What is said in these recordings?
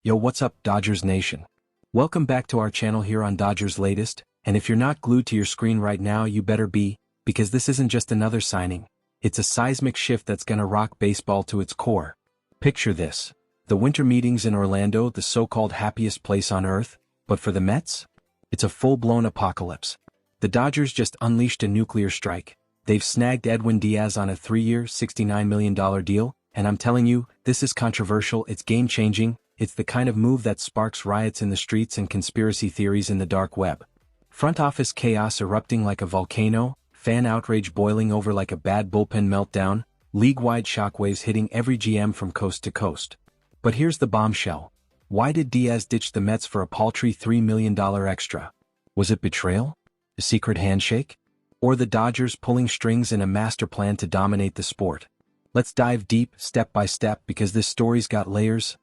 Yo, what's up, Dodgers Nation? Welcome back to our channel here on Dodgers Latest, and if you're not glued to your screen right now, you better be, because this isn't just another signing. It's a seismic shift that's gonna rock baseball to its core. Picture this. The winter meetings in Orlando, the so-called happiest place on earth, but for the Mets? It's a full-blown apocalypse. The Dodgers just unleashed a nuclear strike. They've snagged Edwin Diaz on a 3-year, $69 million deal, and I'm telling you, this is controversial, it's game-changing. It's the kind of move that sparks riots in the streets and conspiracy theories in the dark web. Front office chaos erupting like a volcano, fan outrage boiling over like a bad bullpen meltdown, league-wide shockwaves hitting every GM from coast to coast. But here's the bombshell. Why did Diaz ditch the Mets for a paltry $3 million extra? Was it betrayal? A secret handshake? Or the Dodgers pulling strings in a master plan to dominate the sport? Let's dive deep, step by step, because this story's got layers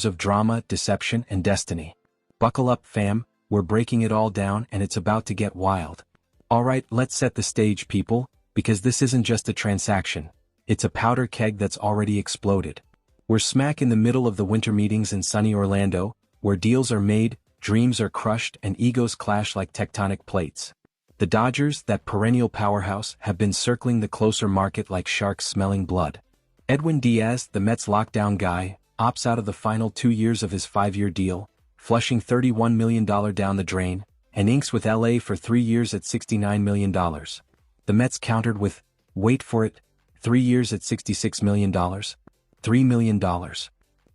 of drama, deception, and destiny. Buckle up, fam, we're breaking it all down and it's about to get wild. Alright, let's set the stage, people, because this isn't just a transaction. It's a powder keg that's already exploded. We're smack in the middle of the winter meetings in sunny Orlando, where deals are made, dreams are crushed, and egos clash like tectonic plates. The Dodgers, that perennial powerhouse, have been circling the closer market like sharks smelling blood. Edwin Diaz, the Mets' lockdown guy, opts out of the final 2 years of his 5-year deal, flushing $31 million down the drain, and inks with LA for 3 years at $69 million. The Mets countered with, wait for it, 3 years at $66 million. $3 million.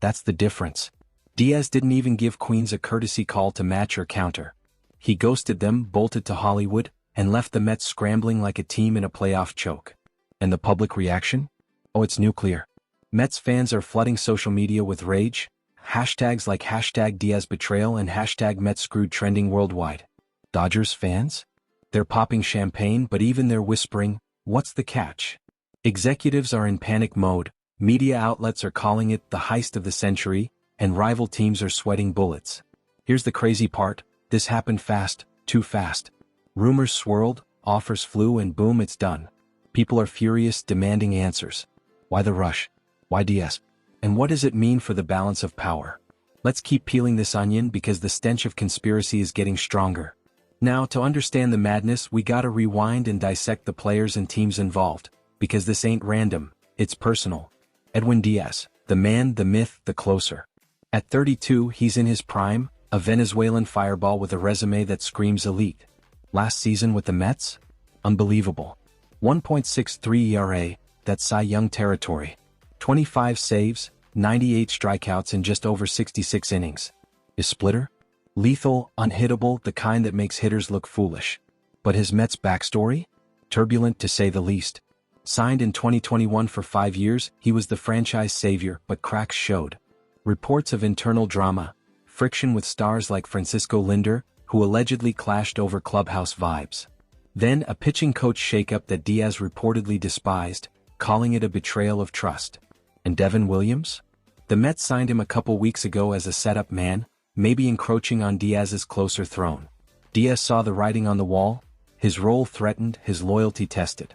That's the difference. Diaz didn't even give Queens a courtesy call to match or counter. He ghosted them, bolted to Hollywood, and left the Mets scrambling like a team in a playoff choke. And the public reaction? Oh, it's nuclear. Mets fans are flooding social media with rage, hashtags like #DiazBetrayal and #MetsScrewed trending worldwide. Dodgers fans? They're popping champagne, but even they're whispering, what's the catch? Executives are in panic mode, media outlets are calling it the heist of the century, and rival teams are sweating bullets. Here's the crazy part, this happened fast, too fast. Rumors swirled, offers flew, and boom, it's done. People are furious, demanding answers. Why the rush? Why Diaz? And what does it mean for the balance of power? Let's keep peeling this onion because the stench of conspiracy is getting stronger. Now, to understand the madness, we gotta rewind and dissect the players and teams involved, because this ain't random, it's personal. Edwin Diaz, the man, the myth, the closer. At 32, he's in his prime, a Venezuelan fireball with a resume that screams elite. Last season with the Mets? Unbelievable. 1.63 ERA, that's Cy Young territory. 25 saves, 98 strikeouts in just over 66 innings. His splitter? Lethal, unhittable, the kind that makes hitters look foolish. But his Mets backstory? Turbulent to say the least. Signed in 2021 for 5 years, he was the franchise savior, but cracks showed. Reports of internal drama, friction with stars like Francisco Lindor, who allegedly clashed over clubhouse vibes. Then a pitching coach shakeup that Diaz reportedly despised, calling it a betrayal of trust. And Devin Williams? The Mets signed him a couple weeks ago as a setup man, maybe encroaching on Diaz's closer throne. Diaz saw the writing on the wall, his role threatened, his loyalty tested.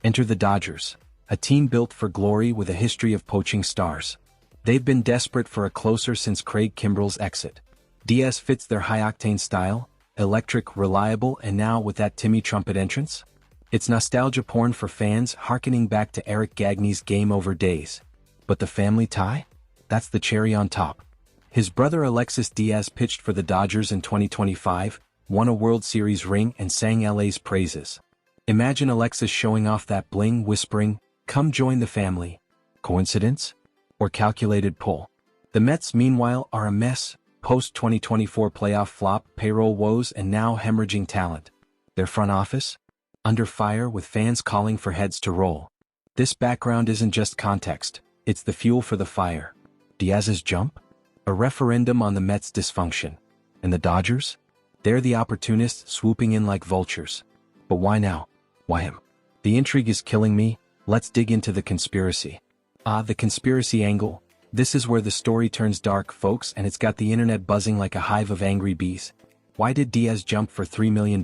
Enter the Dodgers, a team built for glory with a history of poaching stars. They've been desperate for a closer since Craig Kimbrel's exit. Diaz fits their high-octane style, electric, reliable, and now with that Timmy Trumpet entrance? It's nostalgia porn for fans, harkening back to Eric Gagne's game-over days. But the family tie? That's the cherry on top. His brother Alexis Diaz pitched for the Dodgers in 2025, won a World Series ring, and sang LA's praises. Imagine Alexis showing off that bling, whispering, "Come join the family." Coincidence? Or calculated pull? The Mets, meanwhile, are a mess, post-2024 playoff flop, payroll woes, and now hemorrhaging talent. Their front office? Under fire with fans calling for heads to roll. This background isn't just context, it's the fuel for the fire. Diaz's jump? A referendum on the Mets' dysfunction. And the Dodgers? They're the opportunists swooping in like vultures. But why now? Why him? The intrigue is killing me, let's dig into the conspiracy. The conspiracy angle. This is where the story turns dark, folks, and it's got the internet buzzing like a hive of angry bees. Why did Diaz jump for $3 million?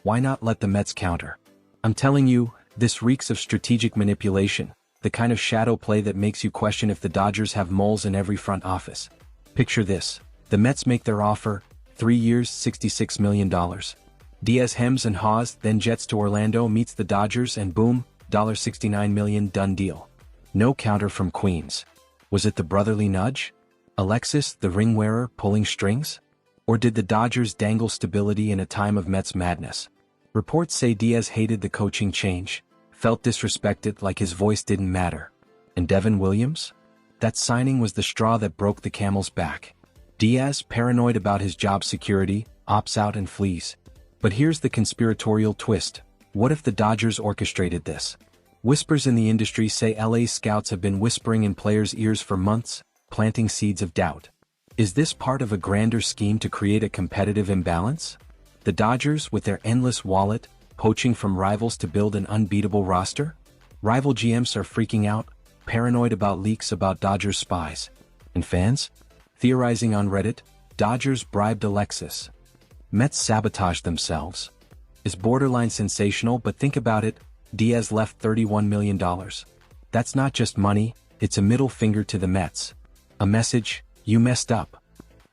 Why not let the Mets counter? I'm telling you, this reeks of strategic manipulation, the kind of shadow play that makes you question if the Dodgers have moles in every front office. Picture this. The Mets make their offer, 3 years, $66 million. Diaz hems and haws, then jets to Orlando, meets the Dodgers, and boom, $69 million, done deal. No counter from Queens. Was it the brotherly nudge? Alexis, the ring wearer, pulling strings? Or did the Dodgers dangle stability in a time of Mets madness? Reports say Diaz hated the coaching change, felt disrespected, like his voice didn't matter. And Devin Williams? That signing was the straw that broke the camel's back. Diaz, paranoid about his job security, opts out and flees. But here's the conspiratorial twist. What if the Dodgers orchestrated this? Whispers in the industry say LA's scouts have been whispering in players' ears for months, planting seeds of doubt. Is this part of a grander scheme to create a competitive imbalance? The Dodgers, with their endless wallet, poaching from rivals to build an unbeatable roster? Rival GMs are freaking out, paranoid about leaks about Dodgers spies. And fans? Theorizing on Reddit, Dodgers bribed Alexis. Mets sabotaged themselves. Is borderline sensational, but think about it, Diaz left $31 million. That's not just money, it's a middle finger to the Mets. A message, you messed up.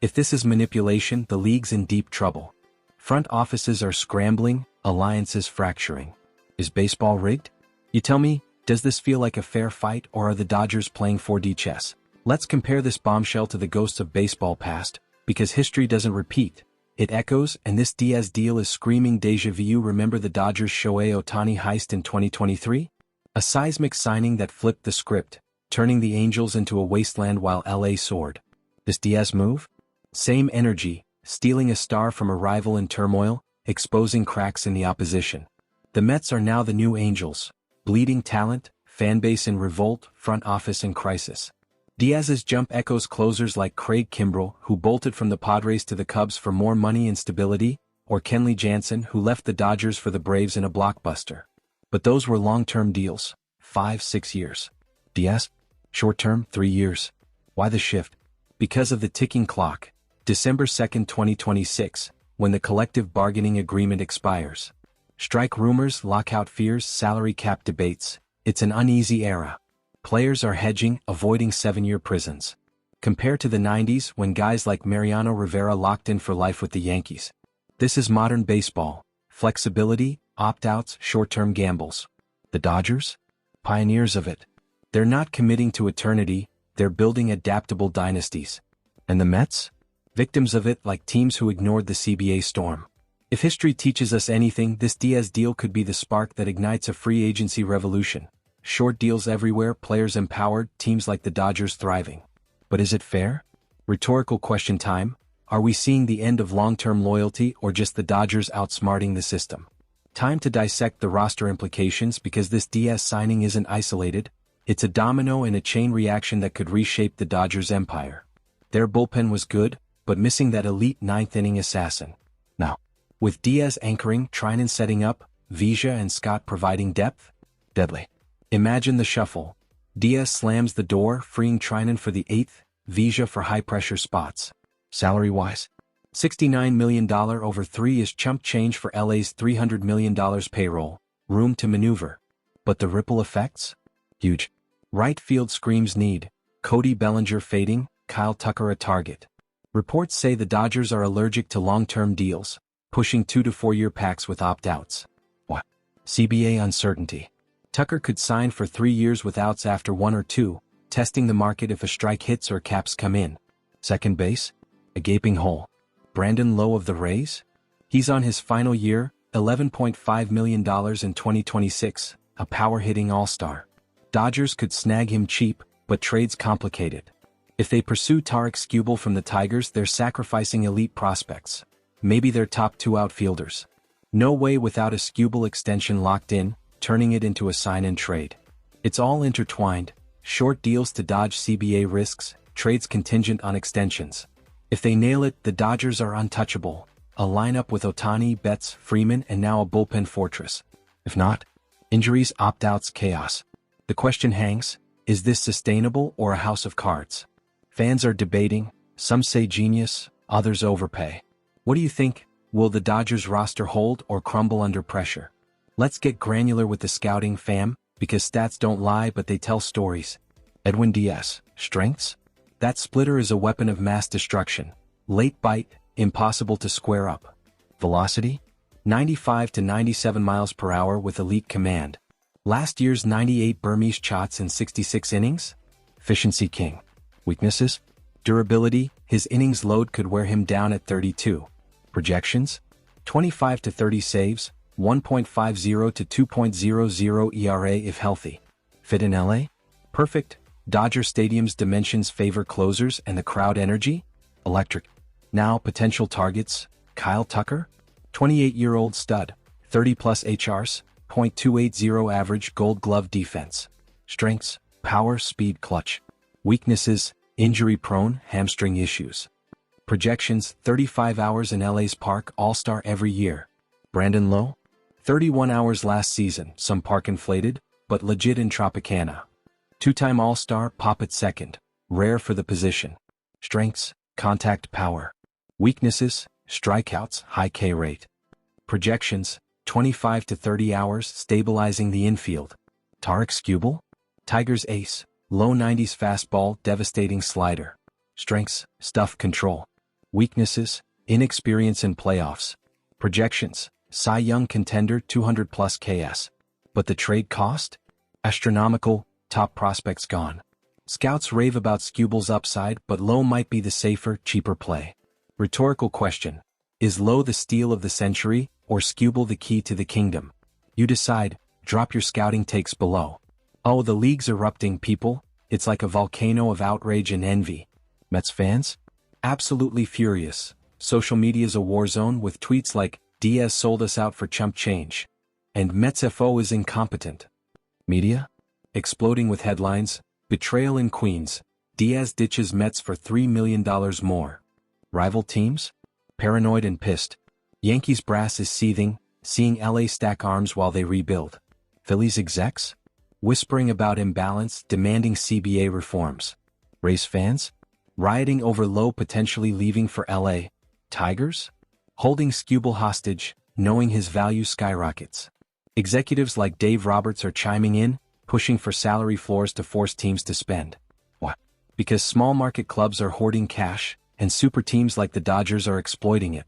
If this is manipulation, the league's in deep trouble. Front offices are scrambling, alliances fracturing. Is baseball rigged? You tell me, does this feel like a fair fight, or are the Dodgers playing 4D chess? Let's compare this bombshell to the ghosts of baseball past, because history doesn't repeat. It echoes, and this Diaz deal is screaming déjà vu. Remember the Dodgers' Shohei Ohtani heist in 2023? A seismic signing that flipped the script, turning the Angels into a wasteland while LA soared. This Diaz move? Same energy, stealing a star from a rival in turmoil, exposing cracks in the opposition. The Mets are now the new Angels, bleeding talent, fanbase in revolt, front office in crisis. Diaz's jump echoes closers like Craig Kimbrell, who bolted from the Padres to the Cubs for more money and stability, or Kenley Jansen, who left the Dodgers for the Braves in a blockbuster. But those were long-term deals, 5-6 years. Diaz? Short-term, 3 years. Why the shift? Because of the ticking clock. December 2, 2026, when the collective bargaining agreement expires. Strike rumors, lockout fears, salary cap debates. It's an uneasy era. Players are hedging, avoiding 7-year prisons. Compare to the 90s when guys like Mariano Rivera locked in for life with the Yankees. This is modern baseball. Flexibility, opt-outs, short-term gambles. The Dodgers? Pioneers of it. They're not committing to eternity, they're building adaptable dynasties. And the Mets? Victims of it, like teams who ignored the CBA storm. If history teaches us anything, this Diaz deal could be the spark that ignites a free agency revolution. Short deals everywhere, players empowered, teams like the Dodgers thriving. But is it fair? Rhetorical question time. Are we seeing the end of long-term loyalty or just the Dodgers outsmarting the system? Time to dissect the roster implications, because this Diaz signing isn't isolated. It's a domino and a chain reaction that could reshape the Dodgers' empire. Their bullpen was good, but missing that elite ninth-inning assassin. Now, with Diaz anchoring, Trinan setting up, Vija and Scott providing depth? Deadly. Imagine the shuffle. Diaz slams the door, freeing Trinan for the 8th, Vija for high-pressure spots. Salary-wise, $69 million over 3 is chump change for LA's $300 million payroll, room to maneuver. But the ripple effects? Huge. Right field screams need. Cody Bellinger fading, Kyle Tucker a target. Reports say the Dodgers are allergic to long-term deals, pushing 2 to 4 year packs with opt-outs. What? CBA uncertainty. Tucker could sign for 3 years with outs after 1 or 2, testing the market if a strike hits or caps come in. Second base? A gaping hole. Brandon Lowe of the Rays? He's on his final year, $11.5 million in 2026, a power-hitting all-star. Dodgers could snag him cheap, but trade's complicated. If they pursue Tarek Skubal from the Tigers, they're sacrificing elite prospects. Maybe their top 2 outfielders. No way without a Skubal extension locked in, turning it into a sign-and-trade. It's all intertwined, short deals to dodge CBA risks, trades contingent on extensions. If they nail it, the Dodgers are untouchable, a lineup with Ohtani, Betts, Freeman, and now a bullpen fortress. If not, injuries, opt-outs, chaos. The question hangs, is this sustainable or a house of cards? Fans are debating, some say genius, others overpay. What do you think? Will the Dodgers roster hold or crumble under pressure? Let's get granular with the scouting, fam, because stats don't lie but they tell stories. Edwin Diaz, strengths? That splitter is a weapon of mass destruction. Late bite, impossible to square up. Velocity? 95 to 97 miles per hour with elite command. Last year's 98 Burmese shots in 66 innings? Efficiency king. Weaknesses? Durability, his innings load could wear him down at 32. Projections? 25 to 30 saves, 1.50 to 2.00 ERA if healthy. Fit in LA? Perfect. Dodger Stadium's dimensions favor closers and the crowd energy? Electric. Now potential targets: Kyle Tucker? 28-year-old stud, 30-plus HRs, .280 average Gold Glove defense. Strengths: power, speed, clutch. Weaknesses: injury-prone, hamstring issues. Projections: 35 hours in LA's park All-Star every year. Brandon Lowe? 31 hours last season, some park inflated, but legit in Tropicana. Two-time All-Star, pop at second, rare for the position. Strengths: contact, power. Weaknesses: strikeouts, high K rate. Projections: 25 to 30 hours stabilizing the infield. Tarek Skubal? Tigers ace, low 90s fastball, devastating slider. Strengths: stuff control. Weaknesses: inexperience in playoffs. Projections: Cy Young contender, 200-plus KS. But the trade cost? Astronomical, top prospects gone. Scouts rave about Skubal's upside, but Lowe might be the safer, cheaper play. Rhetorical question: is Lowe the steal of the century, or Skubal the key to the kingdom? You decide. Drop your scouting takes below. Oh, the league's erupting, people. It's like a volcano of outrage and envy. Mets fans? Absolutely furious. Social media's a war zone with tweets like, Diaz sold us out for chump change. And Mets FO is incompetent. Media? Exploding with headlines: betrayal in Queens, Diaz ditches Mets for $3 million more. Rival teams? Paranoid and pissed. Yankees brass is seething, seeing LA stack arms while they rebuild. Phillies execs? Whispering about imbalance, demanding CBA reforms. Rays fans? Rioting over Lowe potentially leaving for LA. Tigers? Holding Skubal hostage, knowing his value skyrockets. Executives like Dave Roberts are chiming in, pushing for salary floors to force teams to spend. What? Because small market clubs are hoarding cash, and super teams like the Dodgers are exploiting it.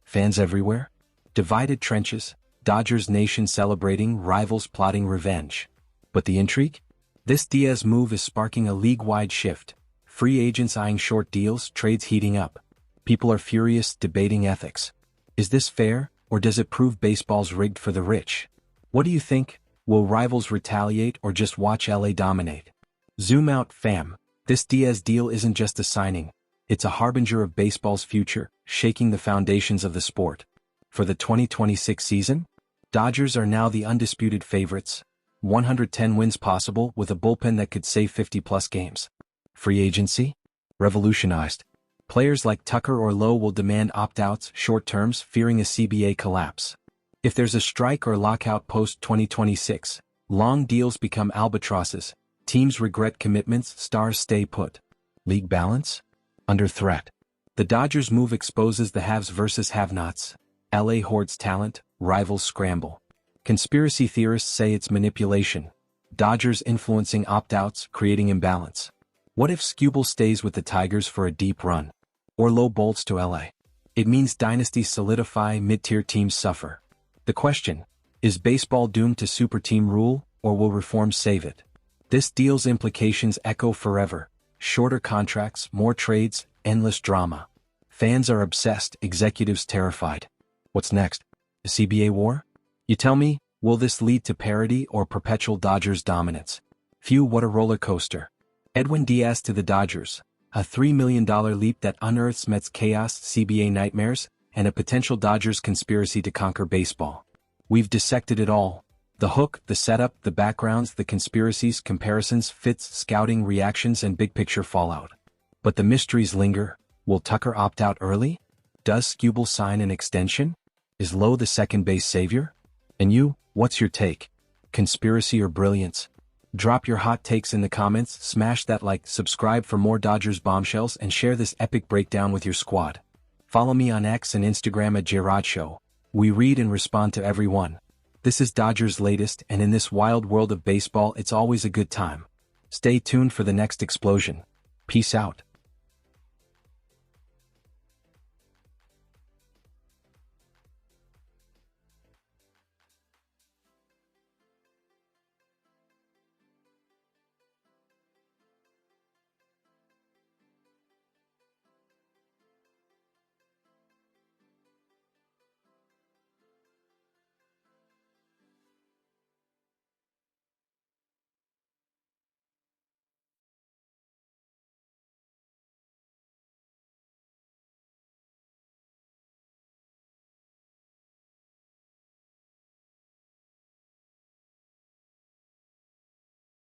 Fans everywhere? Divided trenches, Dodgers nation celebrating, rivals plotting revenge. But the intrigue? This Diaz move is sparking a league-wide shift. Free agents eyeing short deals, trades heating up. People are furious, debating ethics. Is this fair, or does it prove baseball's rigged for the rich? What do you think? Will rivals retaliate or just watch LA dominate? Zoom out, fam. This Diaz deal isn't just a signing. It's a harbinger of baseball's future, shaking the foundations of the sport. For the 2026 season, Dodgers are now the undisputed favorites. 110 wins possible with a bullpen that could save 50-plus games. Free agency? Revolutionized. Players like Tucker or Lowe will demand opt-outs, short terms, fearing a CBA collapse. If there's a strike or lockout post-2026, long deals become albatrosses. Teams regret commitments, stars stay put. League balance? Under threat. The Dodgers' move exposes the haves versus have-nots. LA hoards talent, rivals scramble. Conspiracy theorists say it's manipulation. Dodgers influencing opt-outs, creating imbalance. What if Skubal stays with the Tigers for a deep run? Or Lowe bolts to LA? It means dynasties solidify, mid-tier teams suffer. The question: is baseball doomed to super team rule, or will reform save it? This deal's implications echo forever. Shorter contracts, more trades, endless drama. Fans are obsessed, executives terrified. What's next? A CBA war? You tell me, will this lead to parity or perpetual Dodgers dominance? Phew, what a roller coaster. Edwin Diaz to the Dodgers, a $3 million leap that unearths Mets chaos, CBA nightmares, and a potential Dodgers conspiracy to conquer baseball. We've dissected it all. The hook, the setup, the backgrounds, the conspiracies, comparisons, fits, scouting, reactions, and big-picture fallout. But the mysteries linger. Will Tucker opt out early? Does Skubal sign an extension? Is Lowe the second-base savior? And you, what's your take? Conspiracy or brilliance? Drop your hot takes in the comments, smash that like, subscribe for more Dodgers bombshells, and share this epic breakdown with your squad. Follow me on X and Instagram at JRodShow. We read and respond to everyone. This is Dodgers Latest, and in this wild world of baseball, it's always a good time. Stay tuned for the next explosion. Peace out.